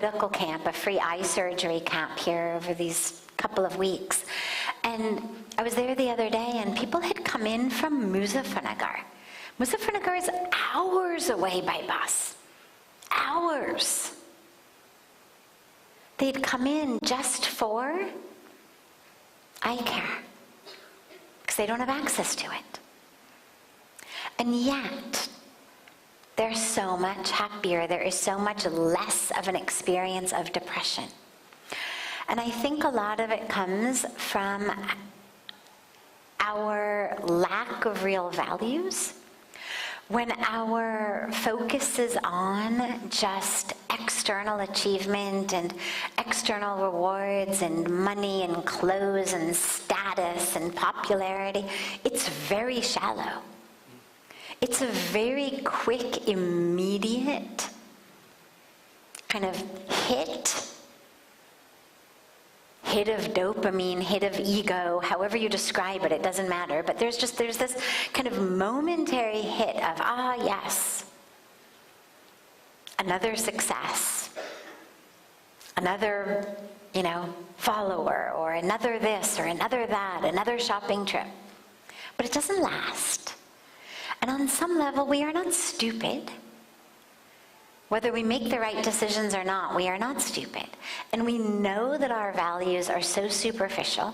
medical camp, a free eye surgery camp here over these couple of weeks. And I was there the other day, and people had come in from Muzaffarnagar. Muzaffarnagar is hours away by bus. Hours. They'd come in just for eye care, because they don't have access to it. And yet, they're so much happier. There is so much less of an experience of depression. And I think a lot of it comes from our lack of real values. When our focus is on just external achievement and external rewards and money and clothes and status and popularity, it's very shallow. It's a very quick, immediate kind of hit of dopamine, hit of ego, however you describe it, it doesn't matter. But there's this kind of momentary hit of, ah, yes, another success, another, follower, or another this, or another that, another shopping trip. But it doesn't last. And on some level, we are not stupid. Whether we make the right decisions or not, we are not stupid. And we know that our values are so superficial.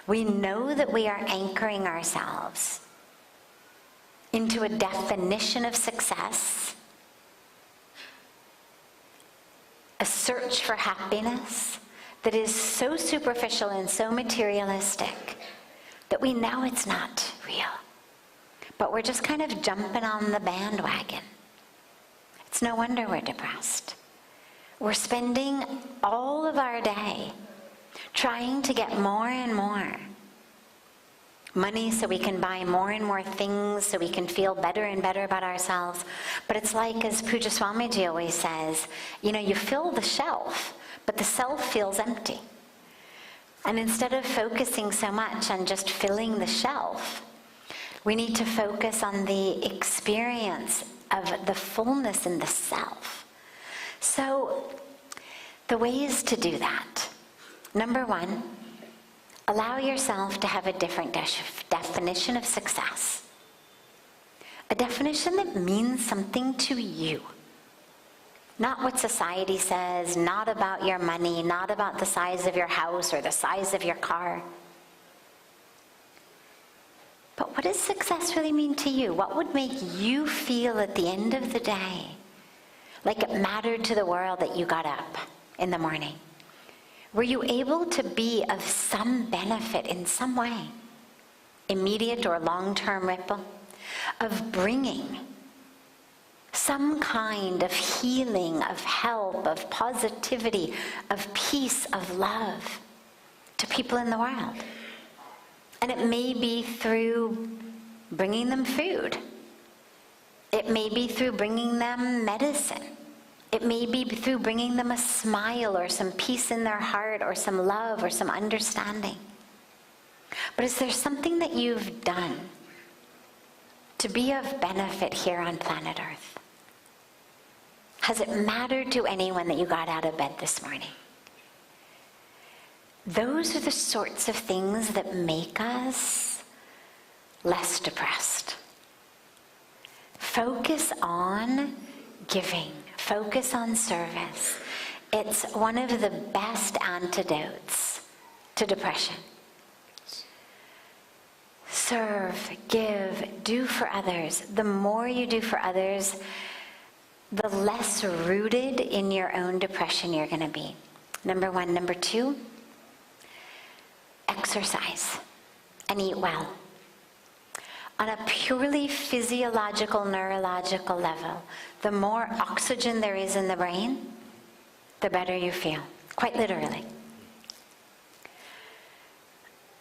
We know that we are anchoring ourselves into a definition of success, a search for happiness that is so superficial and so materialistic that we know it's not real. But we're just kind of jumping on the bandwagon. It's no wonder we're depressed. We're spending all of our day trying to get more and more money so we can buy more and more things, so we can feel better and better about ourselves. But it's like, as Pujya Swamiji always says, you fill the shelf, but the self feels empty. And instead of focusing so much on just filling the shelf, we need to focus on the experience of the fullness in the self. So, the ways to do that. Number one, allow yourself to have a different definition of success. A definition that means something to you. Not what society says, not about your money, not about the size of your house or the size of your car. But what does success really mean to you? What would make you feel at the end of the day like it mattered to the world that you got up in the morning? Were you able to be of some benefit in some way, immediate or long-term ripple, of bringing some kind of healing, of help, of positivity, of peace, of love to people in the world? And it may be through bringing them food. It may be through bringing them medicine. It may be through bringing them a smile or some peace in their heart or some love or some understanding. But is there something that you've done to be of benefit here on planet Earth? Has it mattered to anyone that you got out of bed this morning? Those are the sorts of things that make us less depressed. Focus on giving. Focus on service. It's one of the best antidotes to depression. Serve, give, do for others. The more you do for others, the less rooted in your own depression you're going to be. Number one. Number two, exercise and eat well. On a purely physiological, neurological level, the more oxygen there is in the brain, the better you feel, quite literally.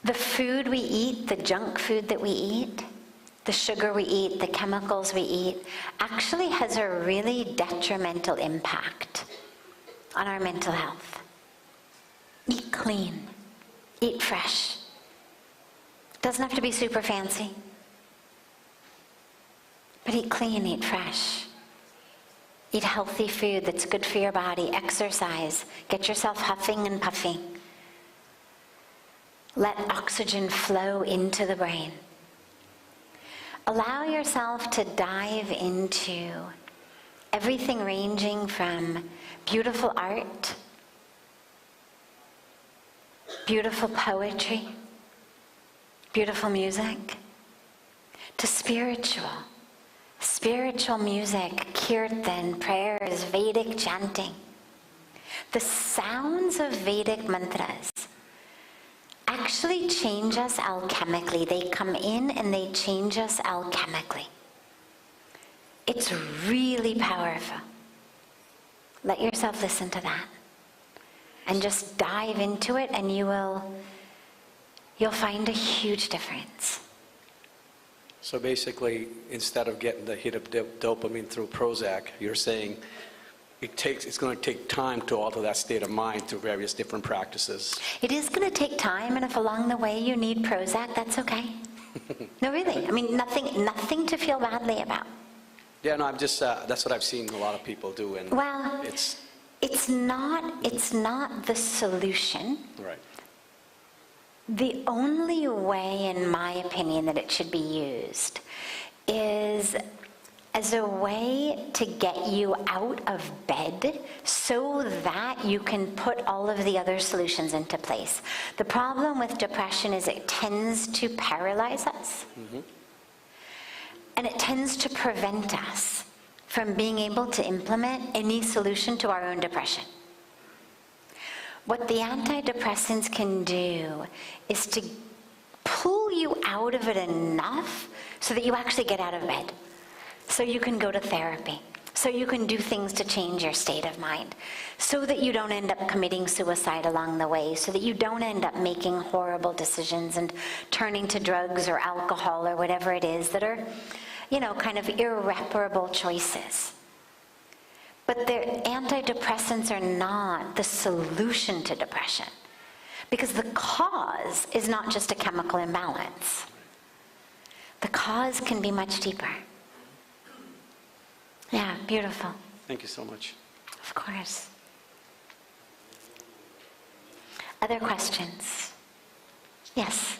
The food we eat, the junk food that we eat, the sugar we eat, the chemicals we eat, actually has a really detrimental impact on our mental health. Eat clean. Eat fresh. Doesn't have to be super fancy. But eat clean, eat fresh. Eat healthy food that's good for your body. Exercise. Get yourself huffing and puffing. Let oxygen flow into the brain. Allow yourself to dive into everything ranging from beautiful art, beautiful poetry, beautiful music, to spiritual music, kirtan, prayers, Vedic chanting. The sounds of Vedic mantras actually change us alchemically. They come in and they change us alchemically. It's really powerful. Let yourself listen to that. And just dive into it, and you'll find a huge difference. So basically, instead of getting the hit of dopamine through Prozac, you're saying it's going to take time to alter that state of mind through various different practices. It is going to take time, and if along the way you need Prozac, that's okay. No, really. I mean, nothing to feel badly about. Yeah, no, I'm just, that's what I've seen a lot of people do. And well, it's not the solution. Right. The only way, in my opinion, that it should be used is as a way to get you out of bed so that you can put all of the other solutions into place. The problem with depression is it tends to paralyze us. Mm-hmm. And it tends to prevent us from being able to implement any solution to our own depression. What the antidepressants can do is to pull you out of it enough so that you actually get out of bed, so you can go to therapy, so you can do things to change your state of mind, so that you don't end up committing suicide along the way, so that you don't end up making horrible decisions and turning to drugs or alcohol or whatever it is that are, kind of irreparable choices. But the antidepressants are not the solution to depression, because the cause is not just a chemical imbalance. The cause can be much deeper. Yeah, beautiful. Thank you so much. Of course. Other questions? Yes.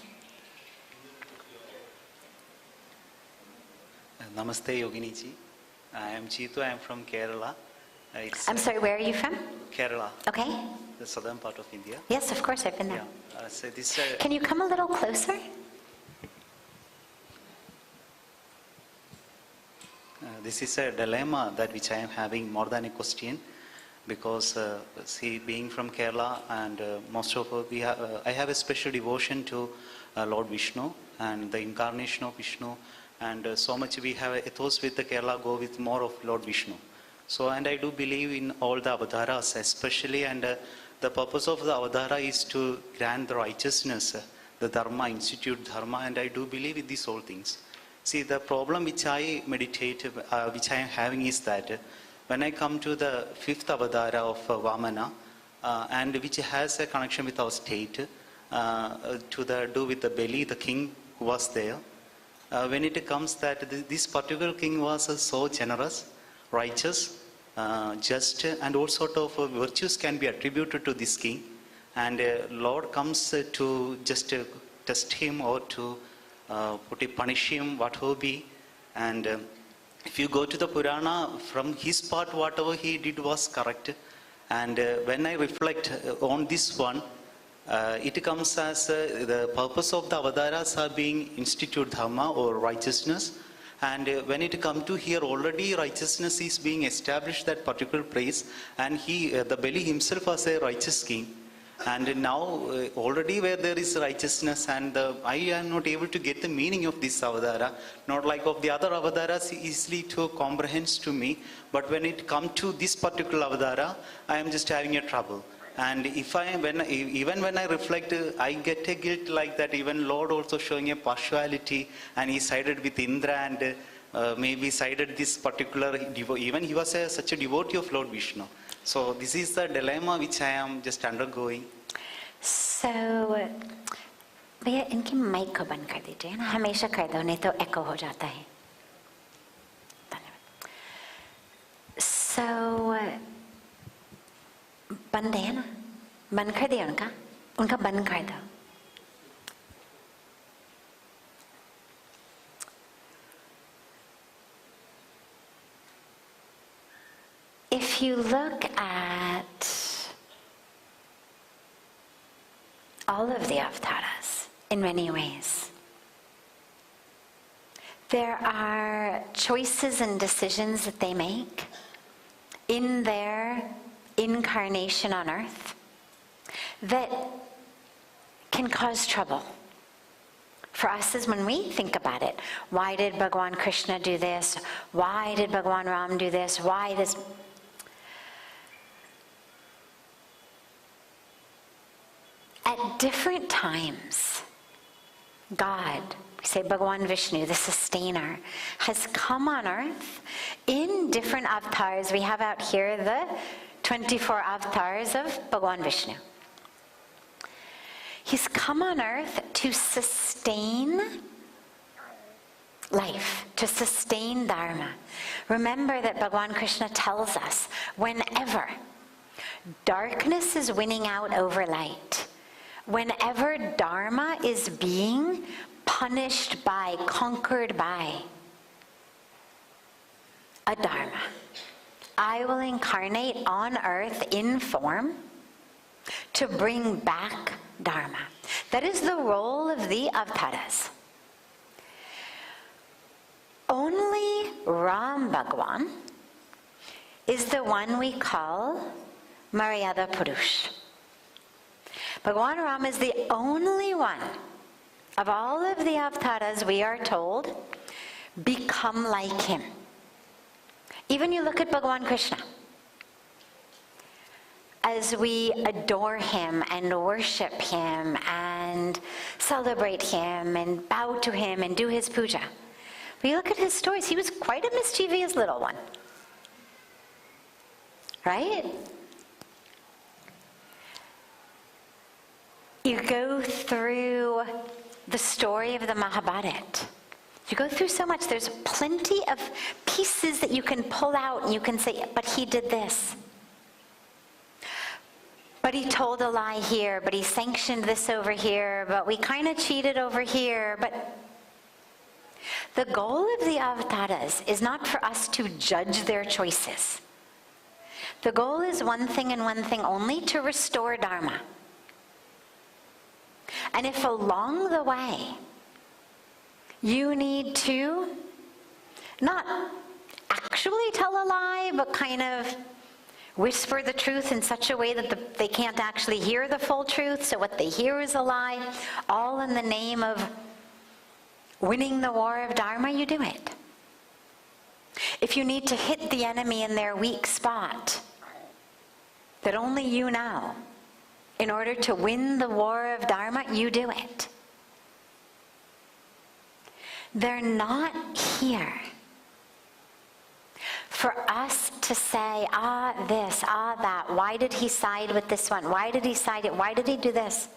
Namaste, Yogini ji. I am Chitu. I am from Kerala. I'm sorry, where are you from? Kerala. Okay. The southern part of India. Yes, of course, I've been there. Yeah. So this. Can you come a little closer? This is a dilemma that which I am having more than a question, because being from Kerala, and most of I have a special devotion to Lord Vishnu and the incarnation of Vishnu, and so much we have ethos with the Kerala go with more of Lord Vishnu. So, and I do believe in all the avataras especially, and the purpose of the avatara is to grant the righteousness, the dharma, institute dharma, and I do believe in these all things. See, the problem which I meditate, which I am having is that when I come to the fifth avatara of Vamana, and which has a connection with our state, to do with the Bali, the king who was there, when it comes that this particular king was so generous, righteous, just, and all sort of virtues can be attributed to this king, and Lord comes to just test him or to punish him, what will be. And if you go to the Purana, from his part whatever he did was correct, and when I reflect on this one, it comes as the purpose of the avataras are being institute dharma or righteousness, and when it come to here, already righteousness is being established that particular place, and the Bali himself was a righteous king. And now already where there is righteousness, and I am not able to get the meaning of this avatara, not like of the other avataras easily to comprehend to me, but when it comes to this particular avatara, I am just having a trouble. And even when I reflect, I get a guilt like that. Even Lord also showing a partiality, and he sided with Indra, and maybe sided this particular even he was such a devotee of Lord Vishnu. So this is the dilemma which I am just undergoing. So, भैया इनकी mic को बंद कर दीजिए ना, हमेशा कर दो नहीं तो एको हो जाता है. धन्यवाद. So बंद है ना, बंद कर दिया उनका बंद कर दो. If you look at all of the avatars in many ways, there are choices and decisions that they make in their incarnation on earth that can cause trouble for us. Is when we think about it. Why did Bhagavan Krishna do this? Why did Bhagavan Ram do this? Why this? At different times, God, we say Bhagavan Vishnu, the sustainer, has come on earth in different avatars. We have out here the 24 avatars of Bhagavan Vishnu. He's come on earth to sustain life, to sustain Dharma. Remember that Bhagavan Krishna tells us, whenever darkness is winning out over light, whenever Dharma is being punished by, conquered by a Dharma, I will incarnate on earth in form to bring back Dharma. That is the role of the avatars. Only Ram Bhagwan is the one we call Maryada Purush. Bhagavan Ram is the only one of all of the avatars, we are told, become like him. Even you look at Bhagavan Krishna. As we adore him and worship him and celebrate him and bow to him and do his puja, but you look at his stories, he was quite a mischievous little one. Right? You go through the story of the Mahabharata. You go through so much. There's plenty of pieces that you can pull out and you can say, but he did this. But he told a lie here, but he sanctioned this over here, but we kind of cheated over here. But the goal of the avatars is not for us to judge their choices. The goal is one thing and one thing only, to restore Dharma. And if along the way you need to not actually tell a lie, but kind of whisper the truth in such a way that they can't actually hear the full truth, so what they hear is a lie, all in the name of winning the war of Dharma, you do it. If you need to hit the enemy in their weak spot that only you know, in order to win the war of Dharma, you do it. They're not here for us to say, this, that. Why did he side with this one? Why did he side it? Why did he do this?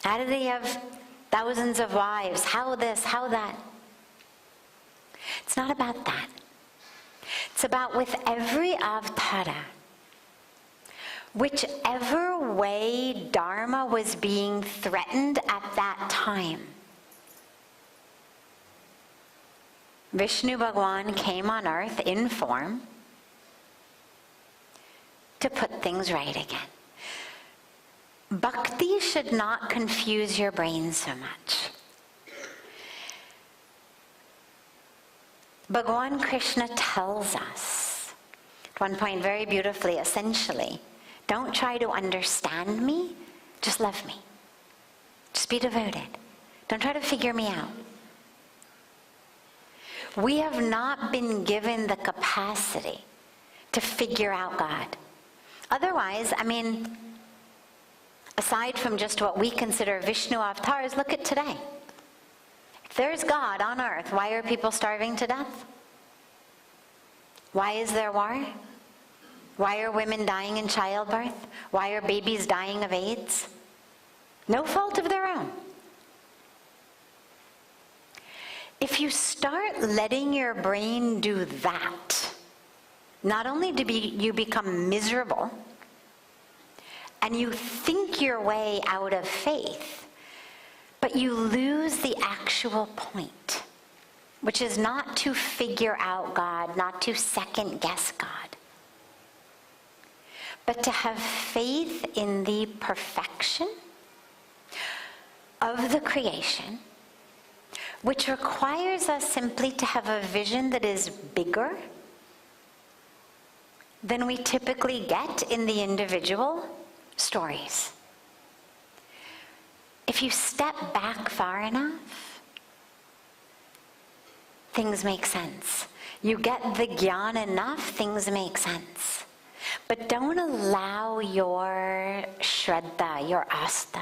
How did he have thousands of wives? How this, how that? It's not about that. It's about with every avatara, whichever way Dharma was being threatened at that time, Vishnu Bhagwan came on earth in form to put things right again. Bhakti should not confuse your brain so much. Bhagavan Krishna tells us, at one point very beautifully, essentially, don't try to understand me, just love me. Just be devoted. Don't try to figure me out. We have not been given the capacity to figure out God. Otherwise, aside from just what we consider Vishnu avatars, look at today. If there's God on earth, why are people starving to death? Why is there war? Why are women dying in childbirth? Why are babies dying of AIDS? No fault of their own. If you start letting your brain do that, not only do you become miserable, and you think your way out of faith, but you lose the actual point, which is not to figure out God, not to second guess God, but to have faith in the perfection of the creation, which requires us simply to have a vision that is bigger than we typically get in the individual stories. If you step back far enough, things make sense. You get the gyan enough, things make sense. But don't allow your shraddha, your asta,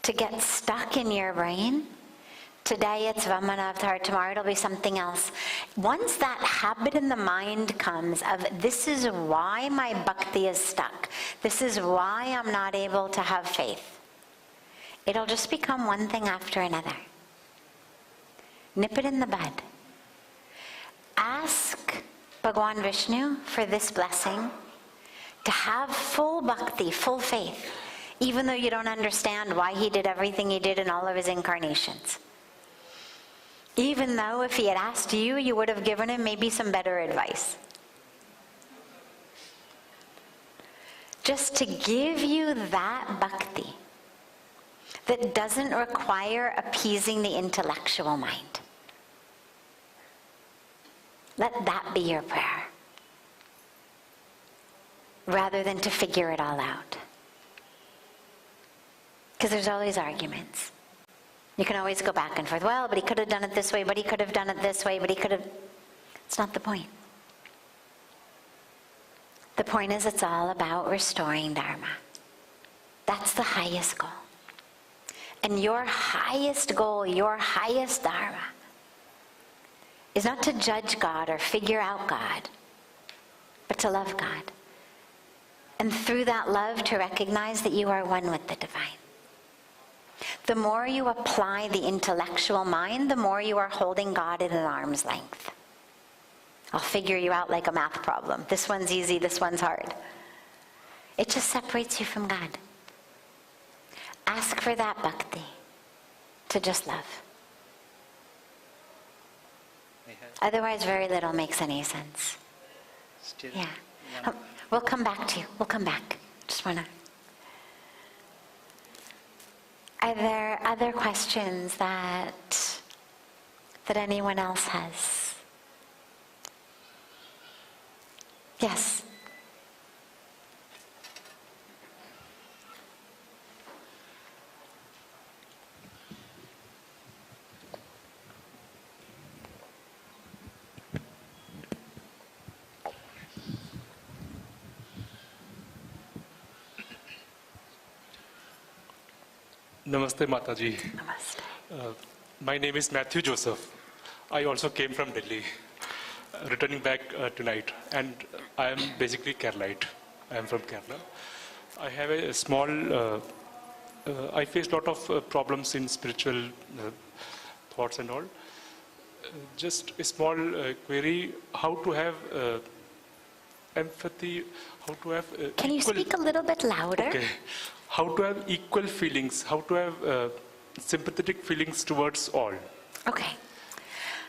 to get stuck in your brain. Today it's Vamanavatara, tomorrow it'll be something else. Once that habit in the mind comes of, this is why my bhakti is stuck, this is why I'm not able to have faith, it'll just become one thing after another. Nip it in the bud. Ask Bhagavan Vishnu for this blessing, to have full bhakti, full faith, even though you don't understand why he did everything he did in all of his incarnations. Even though if he had asked you, you would have given him maybe some better advice. Just to give you that bhakti that doesn't require appeasing the intellectual mind. Let that be your prayer, rather than to figure it all out. Because there's always arguments. You can always go back and forth. Well, but he could have done it this way, but he could have done it this way, but he could have... It's not the point. The point is, it's all about restoring Dharma. That's the highest goal. And your highest goal, your highest Dharma, is not to judge God or figure out God, but to love God. And through that love, to recognize that you are one with the divine. The more you apply the intellectual mind, the more you are holding God at an arm's length. I'll figure you out like a math problem. This one's easy, this one's hard. It just separates you from God. Ask for that bhakti, to just love. Otherwise, very little makes any sense. Still, yeah. We'll come back to you. We'll come back. Just want to... Are there other questions that anyone else has? Yes. Namaste, Mataji. Namaste. My name is Matthew Joseph. I also came from Delhi, returning back tonight. And I am basically Keralite. I am from Kerala. I have a small, I face a lot of problems in spiritual thoughts and all. Just a small query, how to have empathy, how to have... Can you speak a little bit louder? Okay. How to have equal feelings, how to have sympathetic feelings towards all. Okay.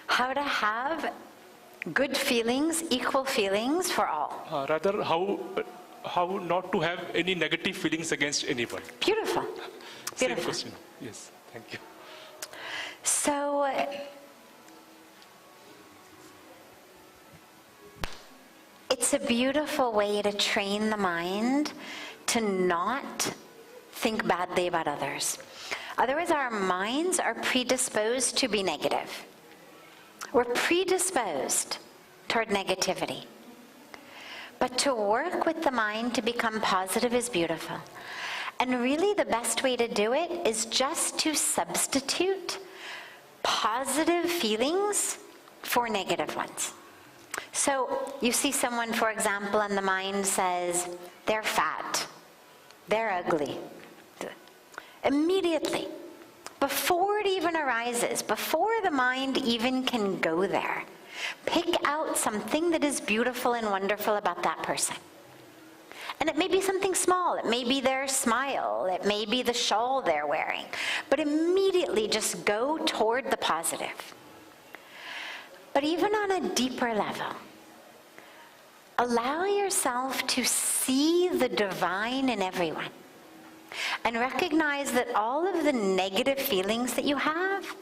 How to have good feelings, equal feelings for all. Rather, how not to have any negative feelings against anyone. Beautiful. Same Beautiful. question. Yes, thank you. So, it's a beautiful way to train the mind to not think badly about others. Otherwise, our minds are predisposed to be negative. We're predisposed toward negativity. But to work with the mind to become positive is beautiful. And really the best way to do it is just to substitute positive feelings for negative ones. So you see someone, for example, and the mind says, they're fat, they're ugly. Immediately, before it even arises, before the mind even can go there, Pick out something that is beautiful and wonderful about that person. And it may be something small. It may be their smile. It may be the shawl they're wearing. But immediately just go toward the positive. But even on a deeper level, allow yourself to see the divine in everyone. And recognize that all of the negative feelings that you have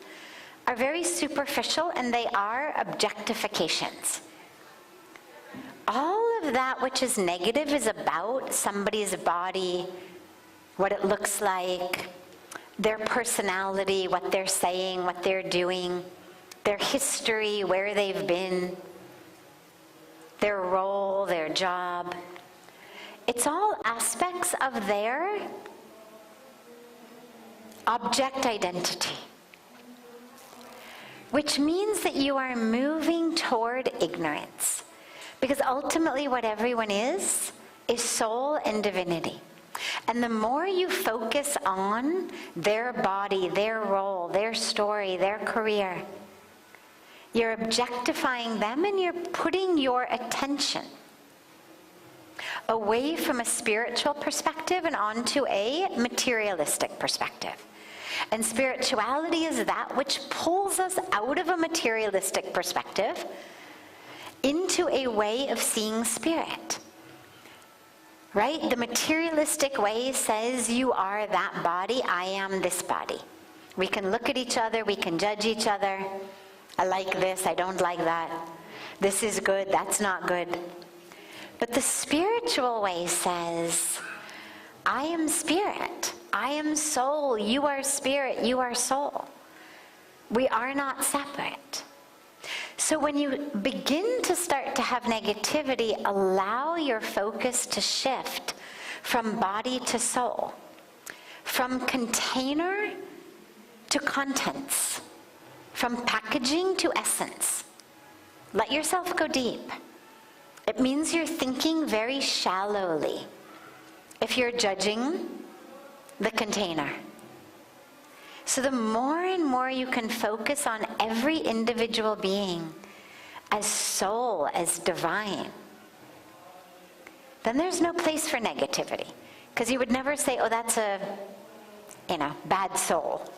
are very superficial, and they are objectifications. All of that which is negative is about somebody's body, what it looks like, their personality, what they're saying, what they're doing, their history, where they've been, their role, their job. It's all aspects of their object identity, which means that you are moving toward ignorance. Because ultimately what everyone is soul and divinity. And the more you focus on their body, their role, their story, their career, you're objectifying them, and you're putting your attention away from a spiritual perspective and onto a materialistic perspective. And spirituality is that which pulls us out of a materialistic perspective into a way of seeing spirit. Right? The materialistic way says you are that body, I am this body. We can look at each other, we can judge each other. I like this, I don't like that. This is good, that's not good. But the spiritual way says, I am spirit, I am soul, you are spirit, you are soul. We are not separate. So when you begin to start to have negativity, allow your focus to shift from body to soul, from container to contents, from packaging to essence. Let yourself go deep. It means you're thinking very shallowly if you're judging the container. So the more and more you can focus on every individual being as soul, as divine, then there's no place for negativity. Because you would never say, oh, that's a, bad soul.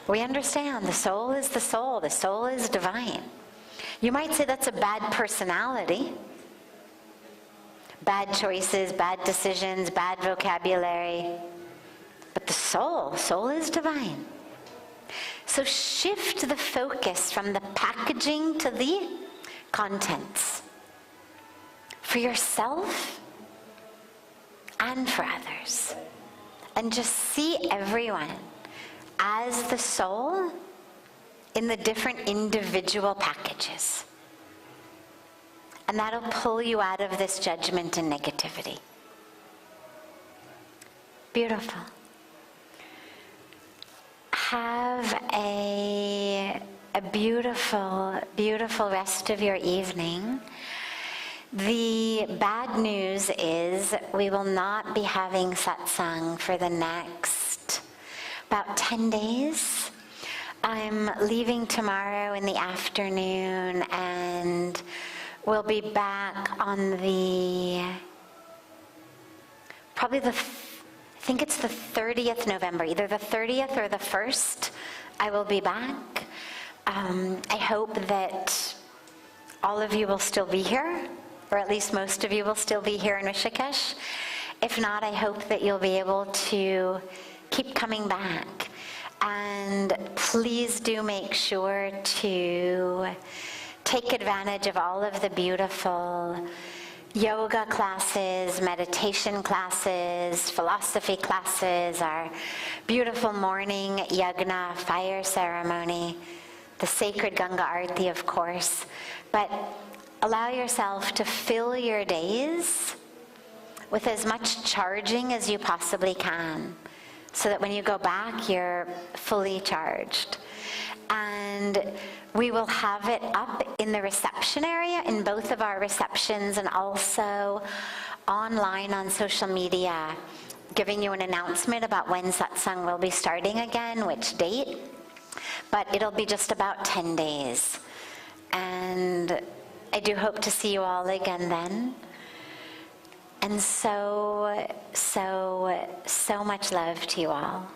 We understand the soul is the soul is divine. You might say that's a bad personality, bad choices, bad decisions, bad vocabulary. But the soul is divine. So shift the focus from the packaging to the contents. For yourself and for others. And just see everyone as the soul in the different individual packages. And that'll pull you out of this judgment and negativity. Beautiful. Have a beautiful, beautiful rest of your evening. The bad news is we will not be having satsang for the next about 10 days. I'm leaving tomorrow in the afternoon, and we'll be back on probably I think it's the 30th November, either the 30th or the 1st, I will be back. I hope that all of you will still be here, or at least most of you will still be here in Rishikesh. If not, I hope that you'll be able to keep coming back. And please do make sure to take advantage of all of the beautiful yoga classes, meditation classes, philosophy classes, our beautiful morning yagna, fire ceremony, the sacred Ganga Arati, of course. But allow yourself to fill your days with as much charging as you possibly can, so that when you go back, you're fully charged. And we will have it up in the reception area, in both of our receptions, and also online on social media, giving you an announcement about when satsang will be starting again, which date. But it'll be just about 10 days. And I do hope to see you all again then. And so much love to you all.